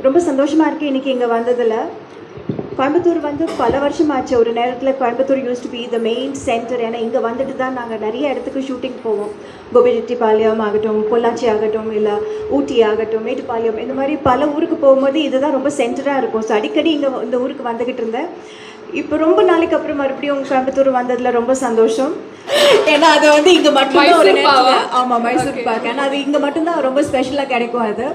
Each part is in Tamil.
ரொம்ப சந்தோஷமாக இருக்குது இன்றைக்கி இங்கே வந்ததில். கோயம்புத்தூர் வந்து பல வருஷமாச்சு. ஒரு நேரத்தில் Coimbatore used to be the main centre. ஏன்னா இங்கே வந்துட்டு தான் நாங்கள் நிறைய இடத்துக்கு ஷூட்டிங் போவோம். கோபிச்செட்டிப்பாளையம் ஆகட்டும், பொள்ளாச்சி ஆகட்டும், இல்லை ஊட்டி ஆகட்டும், மேட்டுப்பாளையம், இந்த மாதிரி பல ஊருக்கு போகும்போது இதுதான் ரொம்ப சென்டராக இருக்கும். ஸோ அடிக்கடி இங்கே இந்த ஊருக்கு வந்துக்கிட்டு இருந்தேன். இப்போ ரொம்ப நாளைக்கு அப்புறம் மறுபடியும் கோயம்புத்தூர் வந்ததில் ரொம்ப சந்தோஷம். ஏன்னா அது வந்து இங்கே மட்டும்தான் ஒரு ஆமாம், மைசூர் பாக். ஏன்னா அது இங்கே மட்டும்தான் ரொம்ப ஸ்பெஷலாக கிடைக்கும் அது.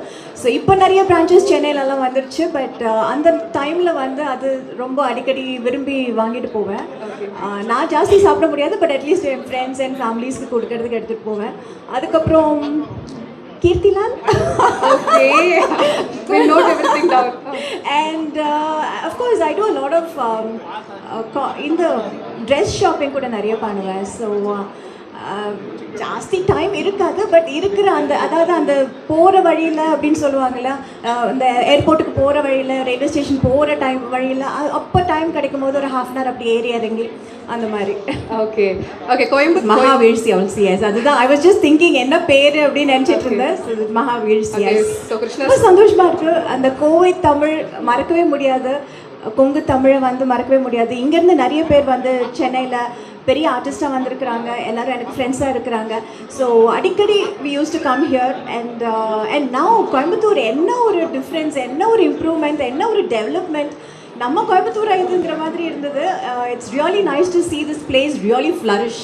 ஸோ இப்போ நிறைய பிரான்ச்சஸ் சென்னையிலலாம் வந்துருச்சு. பட் அந்த டைமில் வந்து அது ரொம்ப அடிக்கடி விரும்பி வாங்கிட்டு போவேன். நான் ஜாஸ்தி சாப்பிட முடியாது, பட் அட்லீஸ்ட் என் ஃப்ரெண்ட்ஸ் அண்ட் ஃபேமிலிஸ்க்கு கொடுக்கறதுக்கு எடுத்துகிட்டு போவேன். அதுக்கப்புறம் Kirtilan. Okay, we'll note everything down. And of course, I do a lot of in the dress shopping கூட நிறைய பண்ணுவேன். ஸோ ஜாஸ்தி டைம் இருக்காது, பட் இருக்கிற அந்த அதாவது அந்த போகிற வழியில் அப்படின்னு சொல்லுவாங்கள்ல, இந்த ஏர்போர்ட்டுக்கு போகிற வழியில், ரயில்வே ஸ்டேஷன் போகிற வழியில் அப்போ டைம் கிடைக்கும் போது ஒரு ½ hour அப்படி ஏறி இறங்கி அந்த மாதிரி. ஓகே ஓகே, கோயம்புத்தூர் மகாவீழ்ச்சி ஆல்சோ. எஸ், அதுதான் ஐ வாஸ் ஜஸ்ட் திங்கிங் என்ன பேர் அப்படின்னு நினச்சிட்டு இருந்தேன். மகாவீழ்ச்சி. ரொம்ப சந்தோஷமாக இருக்குது. அந்த கோவை தமிழ் மறக்கவே முடியாது, கொங்கு தமிழை வந்து மறக்கவே முடியாது. இங்கேருந்து நிறைய பேர் வந்து சென்னையில் பெரிய ஆர்டிஸ்டாக வந்திருக்கிறாங்க, எல்லோரும் எனக்கு ஃப்ரெண்ட்ஸாக இருக்கிறாங்க. ஸோ அடிக்கடி we used to come here. And now Coimbatore என்ன ஒரு டிஃப்ரென்ஸ், என்ன ஒரு இம்ப்ரூவ்மெண்ட், என்ன ஒரு டெவலப்மெண்ட். நம்ம கோயம்புத்தூர் ஆயிடுங்கிற மாதிரி இருந்தது. It's really nice to see this place really flourish.